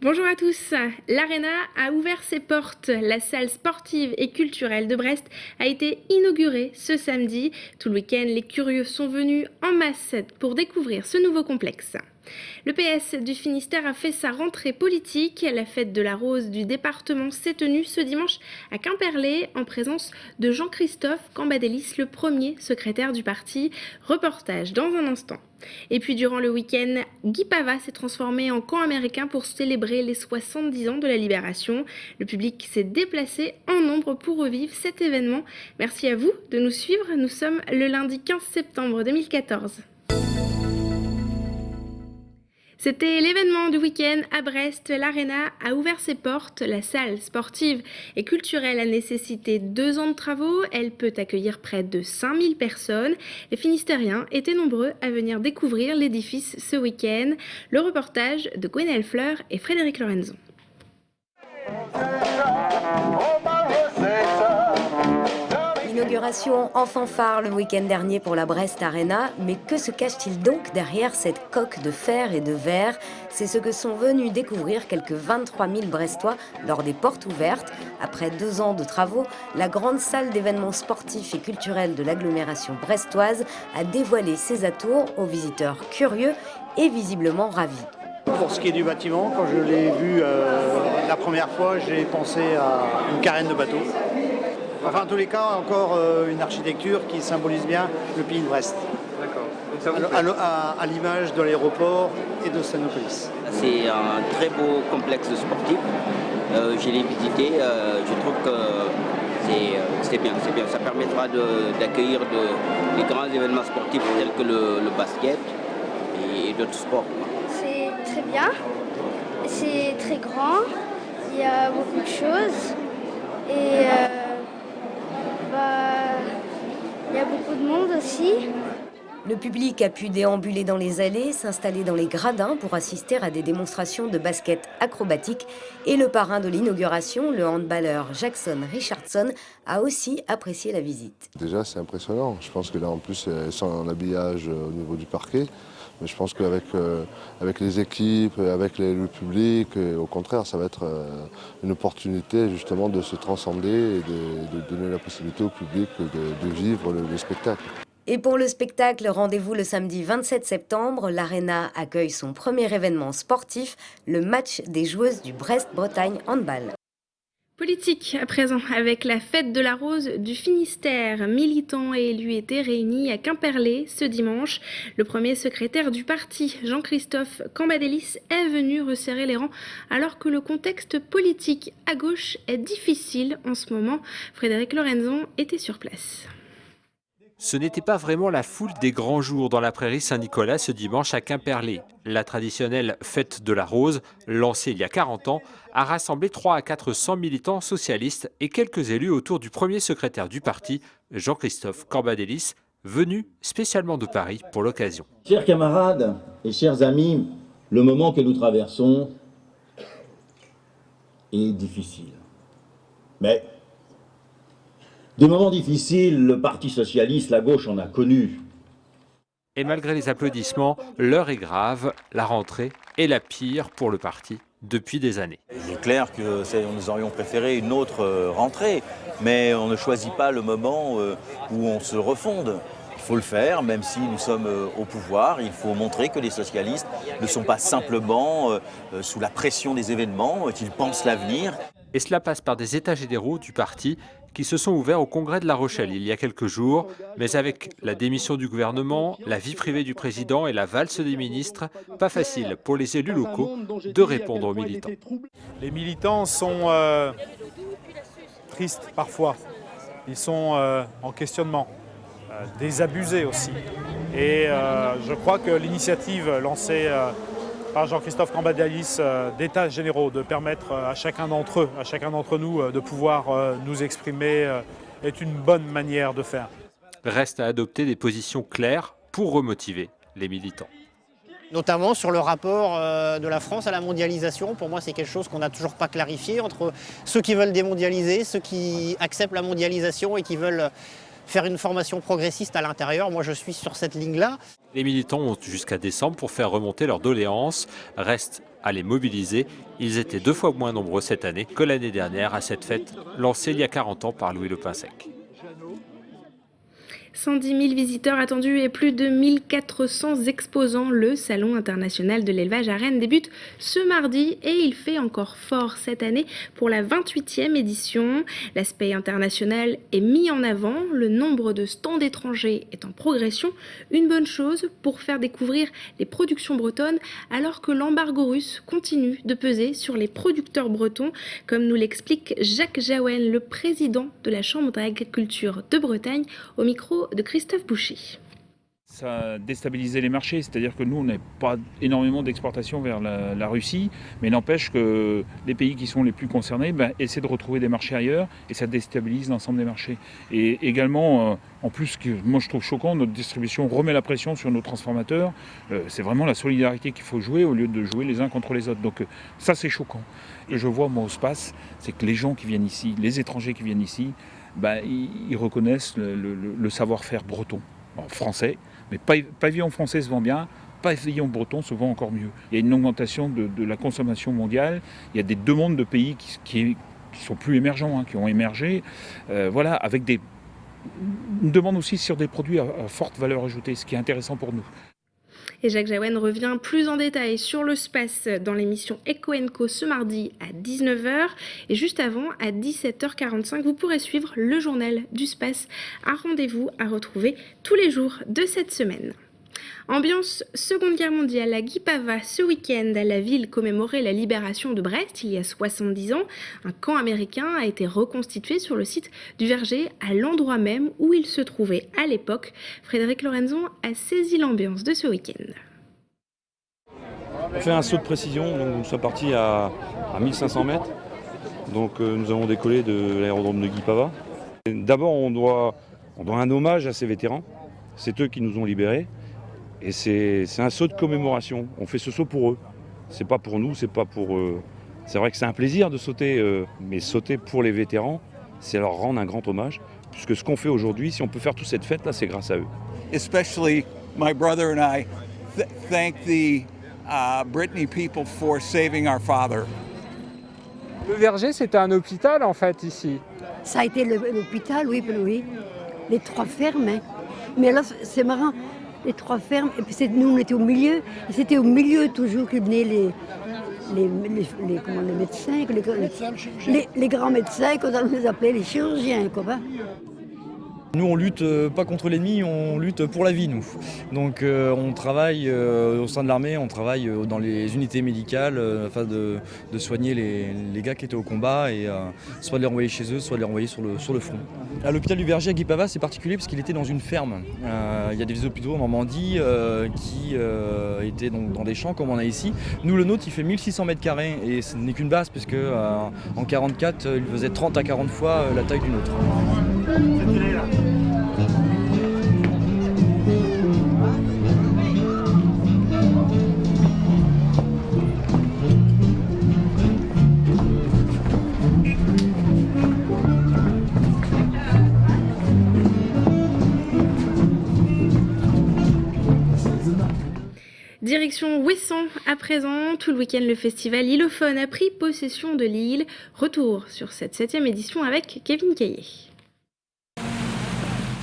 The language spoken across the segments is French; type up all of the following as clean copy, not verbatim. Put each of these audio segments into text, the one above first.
Bonjour à tous, l'Arena a ouvert ses portes. La salle sportive et culturelle de Brest a été inaugurée ce samedi. Tout le week-end, les curieux sont venus en masse pour découvrir ce nouveau complexe. Le PS du Finistère a fait sa rentrée politique. La fête de la rose du département s'est tenue ce dimanche à Quimperlé en présence de Jean-Christophe Cambadélis, le premier secrétaire du parti. Reportage dans un instant. Et puis durant le week-end, Guy Pava s'est transformé en camp américain pour célébrer les 70 ans de la Libération. Le public s'est déplacé en nombre pour revivre cet événement. Merci à vous de nous suivre. Nous sommes le lundi 15 septembre 2014. C'était l'événement du week-end à Brest. L'Arena a ouvert ses portes. La salle sportive et culturelle a nécessité 2 ans de travaux. Elle peut accueillir près de 5000 personnes. Les Finistériens étaient nombreux à venir découvrir l'édifice ce week-end. Le reportage de Gwenaëlle Fleur et Frédéric Lorenzo. Inauguration en fanfare le week-end dernier pour la Brest Arena, mais que se cache-t-il donc derrière cette coque de fer et de verre? C'est ce que sont venus découvrir quelques 23 000 Brestois lors des portes ouvertes. Après 2 ans de travaux, la grande salle d'événements sportifs et culturels de l'agglomération brestoise a dévoilé ses atours aux visiteurs curieux et visiblement ravis. Pour ce qui est du bâtiment, quand je l'ai vu la première fois, j'ai pensé à une carène de bateau. Enfin, en tous les cas, encore une architecture qui symbolise bien le pays de Brest. D'accord. À l'image de l'aéroport et de Sanopolis. C'est un très beau complexe sportif. Je l'ai visité. Je trouve que c'est bien. Ça permettra d'accueillir des grands événements sportifs tels que le basket et d'autres sports. C'est très bien. C'est très grand. Il y a beaucoup de choses. Et il y a beaucoup de monde aussi. Le public a pu déambuler dans les allées, s'installer dans les gradins pour assister à des démonstrations de basket acrobatique. Et le parrain de l'inauguration, le handballeur Jackson Richardson, a aussi apprécié la visite. Déjà, c'est impressionnant. Je pense que là, en plus, elles sont en habillage au niveau du parquet. Mais je pense qu'avec avec les équipes, avec le public, au contraire, ça va être une opportunité justement de se transcender et de donner la possibilité au public de vivre le spectacle. Et pour le spectacle, rendez-vous le samedi 27 septembre. L'Arena accueille son premier événement sportif, le match des joueuses du Brest-Bretagne Handball. Politique à présent, avec la fête de la rose du Finistère. Militants et élus étaient réunis à Quimperlé ce dimanche. Le premier secrétaire du parti, Jean-Christophe Cambadélis, est venu resserrer les rangs alors que le contexte politique à gauche est difficile en ce moment. Frédéric Lorenzo était sur place. Ce n'était pas vraiment la foule des grands jours dans la prairie Saint-Nicolas ce dimanche à Quimperlé. La traditionnelle fête de la rose, lancée il y a 40 ans, a rassemblé 300 à 400 militants socialistes et quelques élus autour du premier secrétaire du parti, Jean-Christophe Cambadélis, venu spécialement de Paris pour l'occasion. Chers camarades et chers amis, le moment que nous traversons est difficile. Mais des moments difficiles, le Parti socialiste, la gauche en a connu. Et malgré les applaudissements, l'heure est grave, la rentrée est la pire pour le parti depuis des années. Il est clair que nous aurions préféré une autre rentrée, mais on ne choisit pas le moment où on se refonde. Il faut le faire, même si nous sommes au pouvoir. Il faut montrer que les socialistes ne sont pas simplement sous la pression des événements, qu'ils pensent l'avenir. Et cela passe par des états généraux du parti qui se sont ouverts au congrès de La Rochelle il y a quelques jours. Mais avec la démission du gouvernement, la vie privée du président et la valse des ministres, pas facile pour les élus locaux de répondre aux militants. Les militants sont tristes parfois. Ils sont en questionnement, désabusés aussi. Et je crois que l'initiative lancée par Jean-Christophe Cambadélis d'états généraux, de permettre à chacun d'entre eux, à chacun d'entre nous de pouvoir nous exprimer est une bonne manière de faire. Reste à adopter des positions claires pour remotiver les militants. Notamment sur le rapport de la France à la mondialisation. Pour moi, c'est quelque chose qu'on n'a toujours pas clarifié entre ceux qui veulent démondialiser, ceux qui acceptent la mondialisation et qui veulent faire une formation progressiste à l'intérieur. Moi, je suis sur cette ligne-là. Les militants ont jusqu'à décembre pour faire remonter leurs doléances. Reste à les mobiliser. Ils étaient 2 fois moins nombreux cette année que l'année dernière à cette fête lancée il y a 40 ans par Louis Le Pinsec. 110 000 visiteurs attendus et plus de 1400 exposants. Le Salon international de l'élevage à Rennes débute ce mardi et il fait encore fort cette année pour la 28e édition. L'aspect international est mis en avant, le nombre de stands étrangers est en progression, une bonne chose pour faire découvrir les productions bretonnes alors que l'embargo russe continue de peser sur les producteurs bretons, comme nous l'explique Jacques Jaouen, le président de la Chambre d'agriculture de Bretagne, au micro de Christophe Boucher. Ça a déstabilisé les marchés, c'est-à-dire que nous, on n'a pas énormément d'exportation vers la Russie, mais n'empêche que les pays qui sont les plus concernés essaient de retrouver des marchés ailleurs et ça déstabilise l'ensemble des marchés. Et également, en plus, ce que moi je trouve choquant, notre distribution remet la pression sur nos transformateurs. C'est vraiment la solidarité qu'il faut jouer au lieu de jouer les uns contre les autres. Donc ça, c'est choquant. Et je vois, moi, au SPACE, c'est que les gens qui viennent ici, les étrangers qui viennent ici, ils reconnaissent le savoir-faire breton, français, mais pavillon français se vend bien, pavillon breton se vend encore mieux. Il y a une augmentation de la consommation mondiale, il y a des demandes de pays qui sont plus émergents, qui ont émergé, avec une demande aussi sur des produits à forte valeur ajoutée, ce qui est intéressant pour nous. Et Jacques Jaouen revient plus en détail sur le SPACE dans l'émission Eco & Co ce mardi à 19h. Et juste avant, à 17h45, vous pourrez suivre le journal du SPACE. Un rendez-vous à retrouver tous les jours de cette semaine. Ambiance Seconde Guerre mondiale à Guipava ce week-end. La ville commémorait la libération de Brest il y a 70 ans. Un camp américain a été reconstitué sur le site du Verger, à l'endroit même où il se trouvait à l'époque. Frédéric Lorenzon a saisi l'ambiance de ce week-end. On fait un saut de précision, donc nous sommes partis à 1500 mètres. Donc nous avons décollé de l'aérodrome de Guipava. D'abord on doit un hommage à ces vétérans. C'est eux qui nous ont libérés. Et c'est un saut de commémoration. On fait ce saut pour eux. C'est pas pour nous, c'est pas pour eux. C'est vrai que c'est un plaisir de sauter, mais sauter pour les vétérans, c'est leur rendre un grand hommage. Puisque ce qu'on fait aujourd'hui, si on peut faire toute cette fête là, c'est grâce à eux. Especially my brother and I thank the Brittany people for saving our father. Le Verger, c'était un hôpital en fait ici. Ça a été l'hôpital, oui. Les 3 fermes. Hein. Mais là, c'est marrant. Les 3 fermes, et puis nous on était au milieu, et c'était au milieu toujours que venaient les médecins, les grands médecins, qu'on les appelait les chirurgiens. Quoi, hein. Nous on lutte pas contre l'ennemi, on lutte pour la vie nous. Donc on travaille au sein de l'armée, on travaille dans les unités médicales afin de soigner les gars qui étaient au combat et soit de les renvoyer chez eux, soit de les renvoyer sur le front. À l'hôpital du Verger à Guipava c'est particulier parce qu'il était dans une ferme. Il y a des hôpitaux en Normandie qui étaient donc dans des champs comme on a ici. Nous le nôtre il fait 1600 mètres carrés et ce n'est qu'une base puisque en 44 il faisait 30 à 40 fois la taille du nôtre. Direction Ouessant à présent. Tout le week-end, le festival Lilophone a pris possession de l'île. Retour sur cette 7e édition avec Kevin Caillé.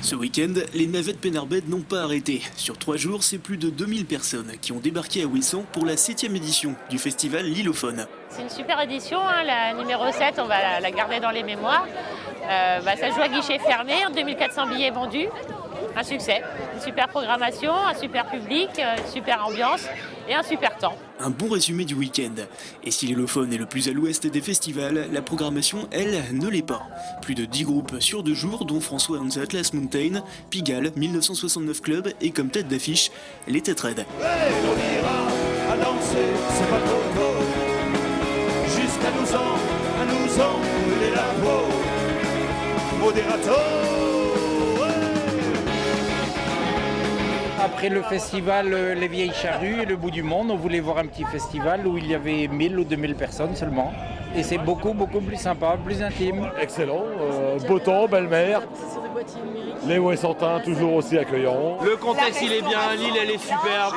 Ce week-end, les navettes Penarbed n'ont pas arrêté. Sur 3 jours, c'est plus de 2000 personnes qui ont débarqué à Ouessant pour la 7e édition du festival Lilophone. C'est une super édition, hein, la numéro 7, on va la garder dans les mémoires. Ça joue à guichet fermé, 2400 billets vendus. Un succès, une super programmation, un super public, une super ambiance et un super temps. Un bon résumé du week-end. Et si l'Hélophone est le plus à l'ouest des festivals, la programmation, elle, ne l'est pas. Plus de 10 groupes sur 2 jours, dont François and the Atlas Mountain, Pigalle, 1969 Club et comme tête d'affiche, les Têtes Raides. On ira à danser, c'est pas trop tôt, jusqu'à 12 ans, à nous en brûler la peau. Moderato. Après le festival Les Vieilles Charrues et le Bout du Monde, on voulait voir un petit festival où il y avait 1000 ou 2000 personnes seulement. Et c'est beaucoup plus sympa, plus intime. Excellent, beau temps, belle mer. Les Ouessantins toujours aussi accueillants. Le contexte il est bien, l'île elle est superbe.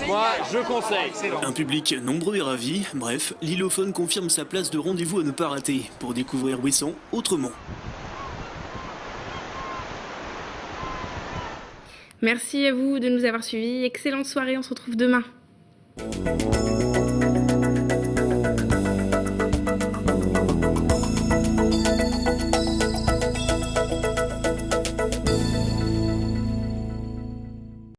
Moi je conseille. Un public nombreux et ravi. Bref, l'Îlophone confirme sa place de rendez-vous à ne pas rater pour découvrir Ouessant autrement. Merci à vous de nous avoir suivis. Excellente soirée, on se retrouve demain.